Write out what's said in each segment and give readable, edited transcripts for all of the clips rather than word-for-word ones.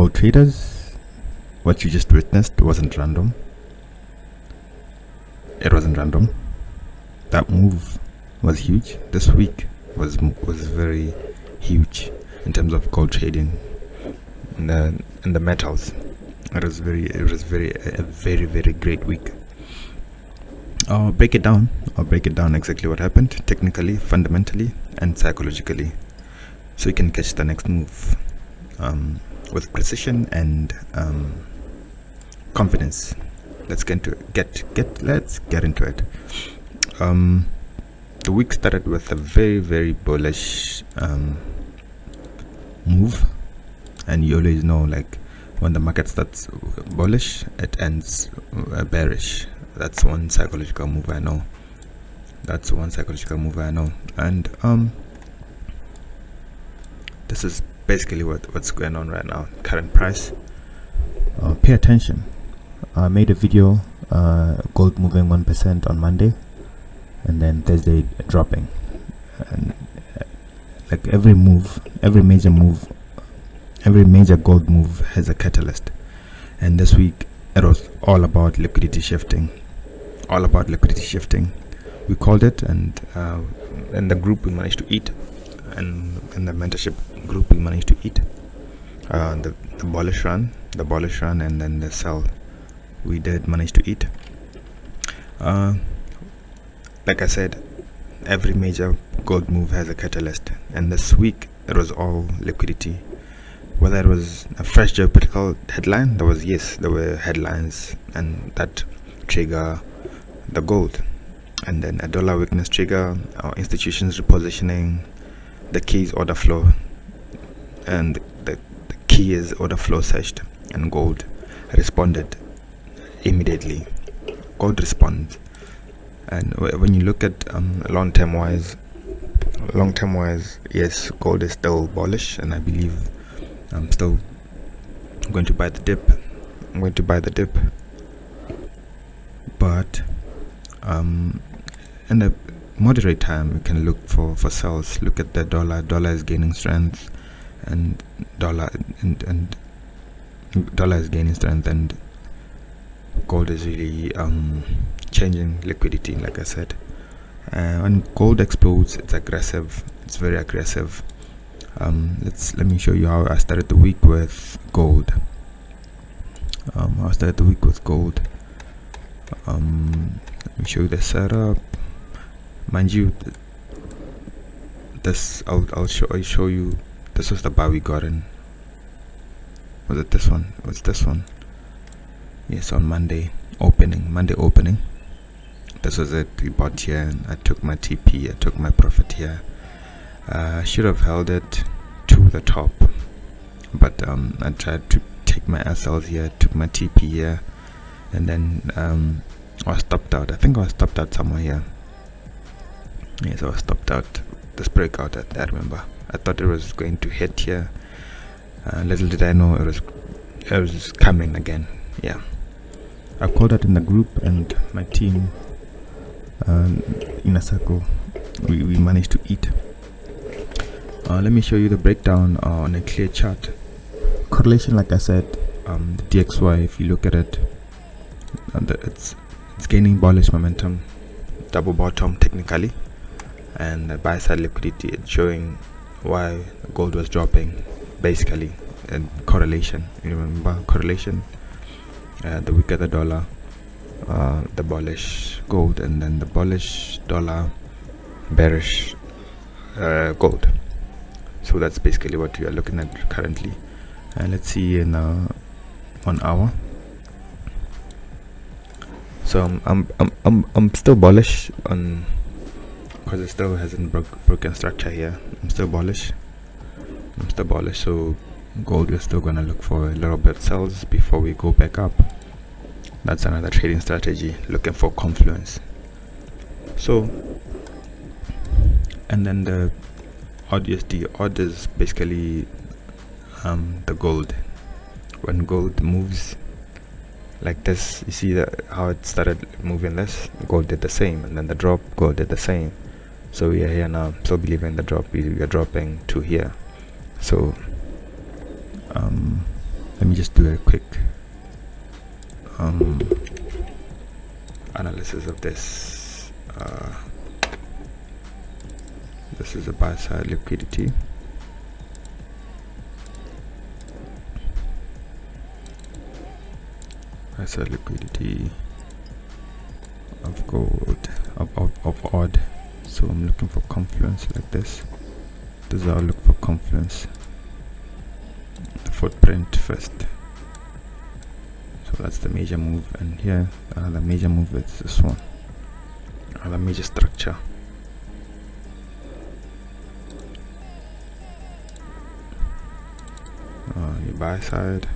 gold traders, what you just witnessed wasn't random. It wasn't random. That move was huge. This week was very huge in terms of gold trading in the metals. It was a very great week. I'll break it down exactly what happened, technically, fundamentally, and psychologically, so you can catch the next move with precision and confidence. Let's get into it. The week started with a very bullish move, and you always know, like, when the market starts bullish, it ends bearish. That's one psychological move I know. And this is basically what's going on right now. Current price. Pay attention. I made a video, gold moving 1% on Monday, and then Thursday dropping. And like every major gold move has a catalyst. And this week it was all about liquidity shifting. We called it, and in the group we managed to eat, and in the mentorship group we managed to eat the bullish run, and then the sell we did manage to eat. Like I said, every major gold move has a catalyst, and this week it was all liquidity. Whether it was a fresh geopolitical headline, there were headlines, and that trigger the gold, and then a dollar weakness trigger, our institutions repositioning, the key is order flow, and the key is order flow searched, and gold responded immediately. Gold responds. And when you look at long-term wise, yes, gold is still bullish, and I believe I'm still going to buy the dip. But in the moderate time, you can look for sells. Look at the dollar. Dollar is gaining strength, and dollar is gaining strength, and gold is really changing liquidity. Like I said, when gold explodes, it's aggressive. It's very aggressive. Let me show you how I started the week with gold. Let me show you the setup. Mind you, this I'll show you. This was the bar we got in. Was it this one? What's this one? Yes, on Monday opening. This was it. We bought here, and I took my TP. I took my profit here. I should have held it to the top, but I tried to take my SLs here, took my TP here, and then I was stopped out. I think I was stopped out somewhere here. Yes, I was stopped out. This breakout, I remember. I thought it was going to hit here. Little did I know it was coming again. Yeah, I called that in the group, and my team in a circle, we managed to eat. Let me show you the breakdown on a clear chart. Correlation, like I said, the DXY, if you look at it, it's gaining bullish momentum, double bottom technically, and the buy side liquidity, it's showing why gold was dropping, basically. And correlation, you remember correlation, the weaker the dollar, the bullish gold, and then the bullish dollar, bearish gold. So that's basically what we are looking at currently. And let's see in 1 hour. So I'm still bullish on, because it still hasn't broken structure here. I'm still bullish. So gold, we're still gonna look for a little bit sells before we go back up. That's another trading strategy, looking for confluence. So, and then the ODSD, odd is basically the gold. When gold moves like this, you see that how it started moving. This gold did the same, and then the drop, gold did the same. So we are here now, still believing the drop. We are dropping to here. So let me just do a quick analysis of this. This is a buy side liquidity. Buy side liquidity of gold, of odd. So I'm looking for confluence like this. This is how I look for confluence. The footprint first. So that's the major move, and here the major move is this one. The major structure. Your buy side,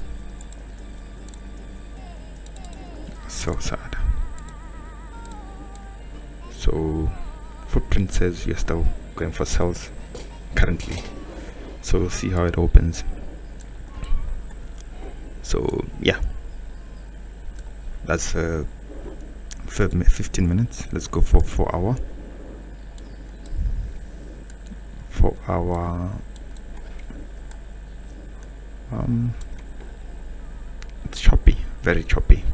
sell side. So footprint says you're still going for sells currently, so we'll see how it opens. So yeah, that's 15 minutes. Let's go for 4 hour. 4 hour. It's choppy, very choppy,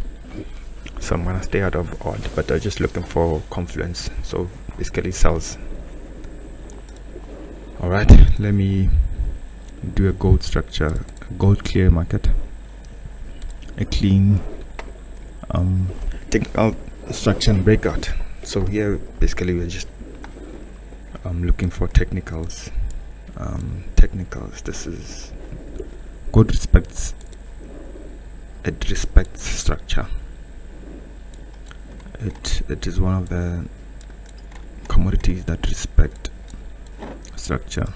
so I'm gonna stay out of odd, but I'm just looking for confluence, so basically sells. All right, let me do a gold structure, a gold clear market, a clean technical structure and breakout. So here basically we're just looking for technicals. This is gold respects structure. It is one of the commodities that respect structure.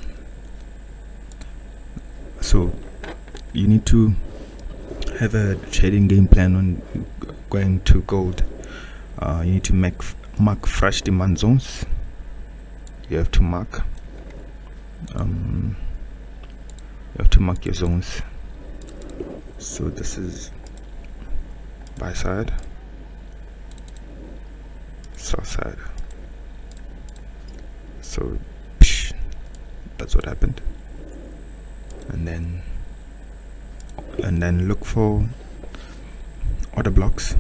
So you need to have a trading game plan on going to gold. You need to mark fresh demand zones. You have to mark your zones. So this is buy side, sell side. So that's what happened. And then look for order blocks.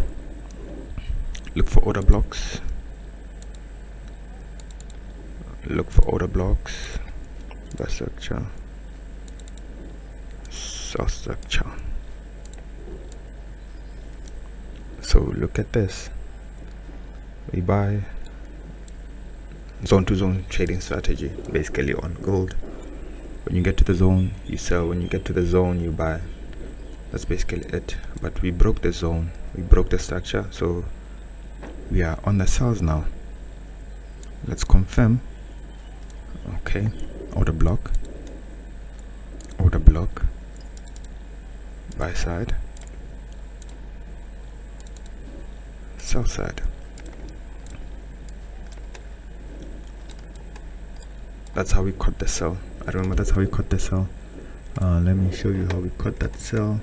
Look for order blocks. Buy structure, sell structure. So look at this. We buy zone to zone trading strategy, basically on gold. When you get to the zone, you sell. When you get to the zone, you buy. That's basically it. But we broke the zone, we broke the structure, so we are on the sells now. Let's confirm. Okay, order block, buy side, sell side. That's how we caught the sell. I remember that's how we caught the sell. Let me show you how we caught that sell.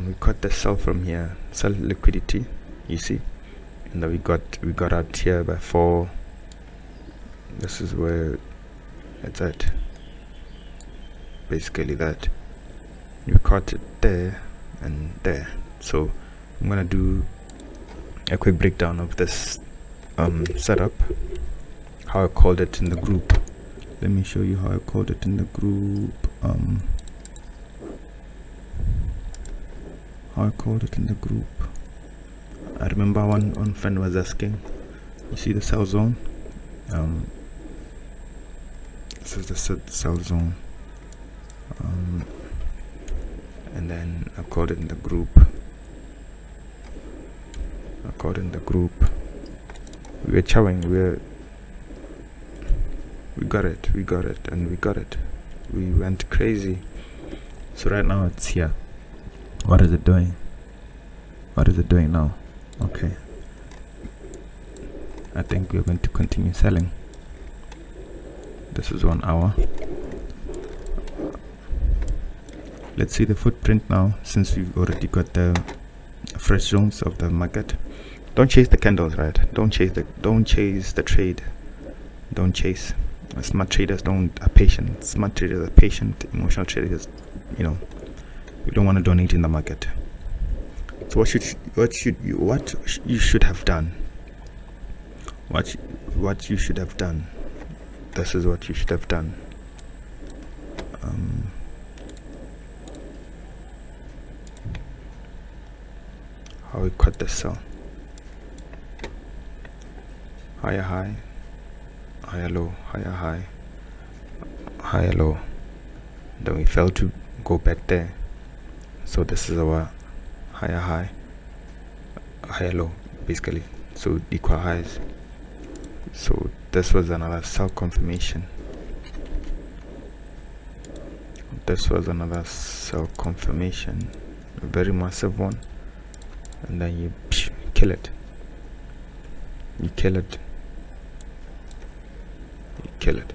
We caught the sell from here, sell liquidity, you see, and then we got out here by 4. This is where it's at, basically that. You caught it there and there. So I'm gonna do a quick breakdown of this setup, how I called it in the group. Let me show you how I called it in the group. I remember one friend was asking, you see the sell zone? This is the sell zone, and then I called it in the group. We were chowing, we got it, and we got it. We went crazy. So right now it's here. What is it doing now? Okay, I think we're going to continue selling. This is 1 hour. Let's see the footprint now, since we've already got the fresh zones of the market. Don't chase the candles, right? Don't chase the trade. Don't chase. Smart traders are patient. Smart traders are patient. Emotional traders, you don't want to donate in the market. So what you should have done? What you should have done? This is what you should have done. How we cut the sell. Higher high, higher low, higher high, higher low. Then we failed to go back there. So this is our higher high, higher low, basically. So equal highs. So this was another sell confirmation. This was another sell confirmation, a very massive one. And then you kill it. You kill it. You kill it.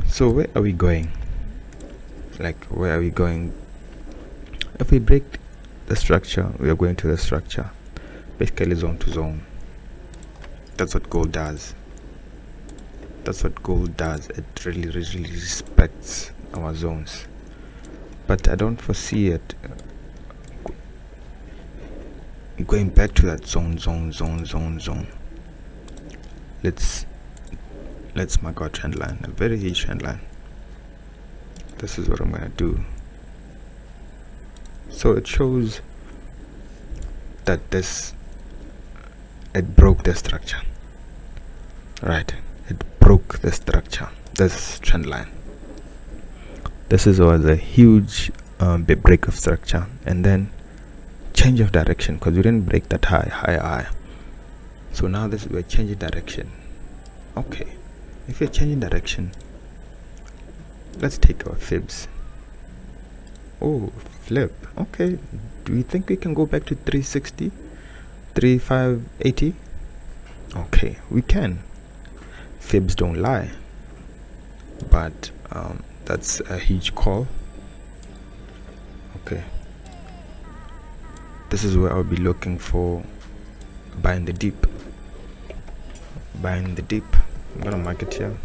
So where are we going? Where are we going? If we break the structure, we are going to the structure, basically zone to zone. That's what gold does. That's what gold does. It really respects our zones. But I don't foresee it going back to that zone. Let's mark our trend line, a very huge trend line. This is what I'm gonna do. So it shows that it broke the structure, right? It broke the structure, this trend line. This was a huge big break of structure, and then change of direction, because we didn't break that high. So now we're changing direction. Okay, if you're changing direction, let's take our fibs. Oh, flip. Okay, do you think we can go back to 360, 3580? Okay, we can. Fibs don't lie, but that's a huge call. Okay, this is where I'll be looking for buying the dip. I'm gonna mark it here.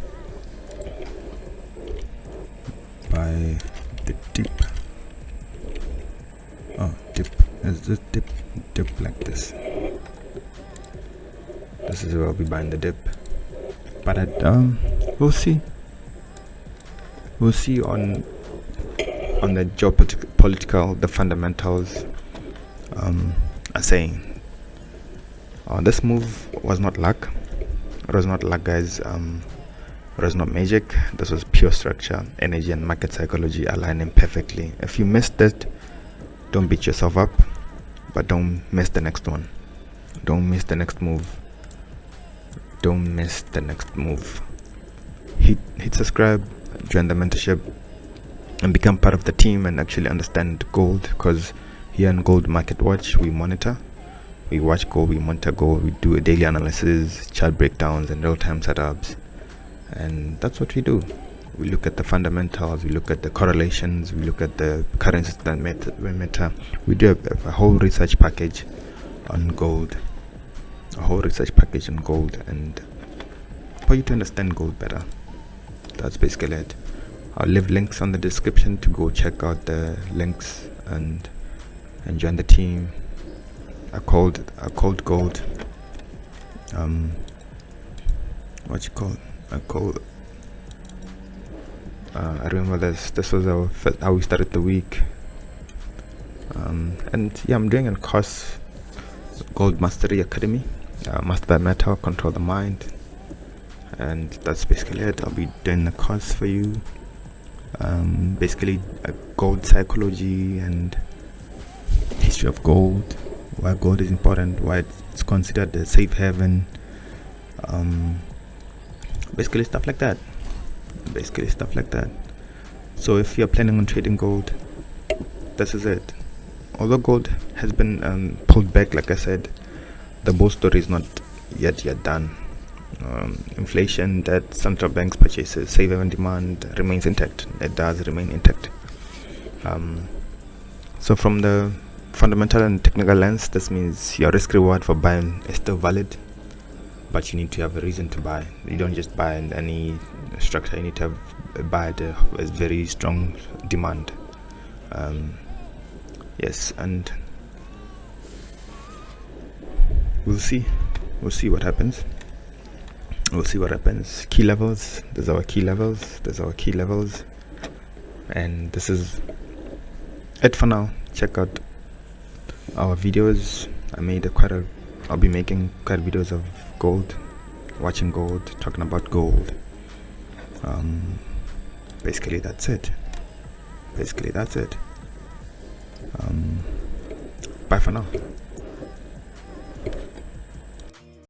Buy the dip. Oh, dip. Is this dip like this? This is where I'll be buying the dip. But we'll see. We'll see on the geopolitical, the fundamentals are saying. This move was not luck. It was not luck, guys. It was not magic. This was pure structure, energy, and market psychology aligning perfectly. If you missed it, don't beat yourself up, but don't miss the next one. Don't miss the next move. Don't miss the next move. Hit subscribe, join the mentorship, and become part of the team and actually understand gold, because here in Gold Market Watch, we monitor. We watch gold, we monitor gold, we do a daily analysis, chart breakdowns, and real-time setups. And that's what we do. We look at the fundamentals, we look at the correlations, we look at the currencies that matter. We do a whole research package on gold. And for you to understand gold better. That's basically it. I'll leave links on the description to go check out the links and join the team. I called gold. I remember this was how we started the week. And yeah, I'm doing a course, Gold Mastery Academy. Master the metal, control the mind, and that's basically it. I'll be doing the course for you. Basically, gold psychology and history of gold, why gold is important, why it's considered a safe haven. Basically stuff like that. So if you're planning on trading gold, this is it. Although gold has been pulled back, like I said, the bull story is not yet done. Inflation, that central banks purchases, safe haven demand remains intact. It does remain intact. So from the fundamental and technical lens, this means your risk reward for buying is still valid, but you need to have a reason to buy. You don't just buy in any structure. You need to buy at a very strong demand. Yes, and we'll see what happens. Key levels, there's our key levels, and this is it for now. Check out our videos. I'll be making quite videos of gold, watching gold, talking about gold. Basically that's it. Bye for now.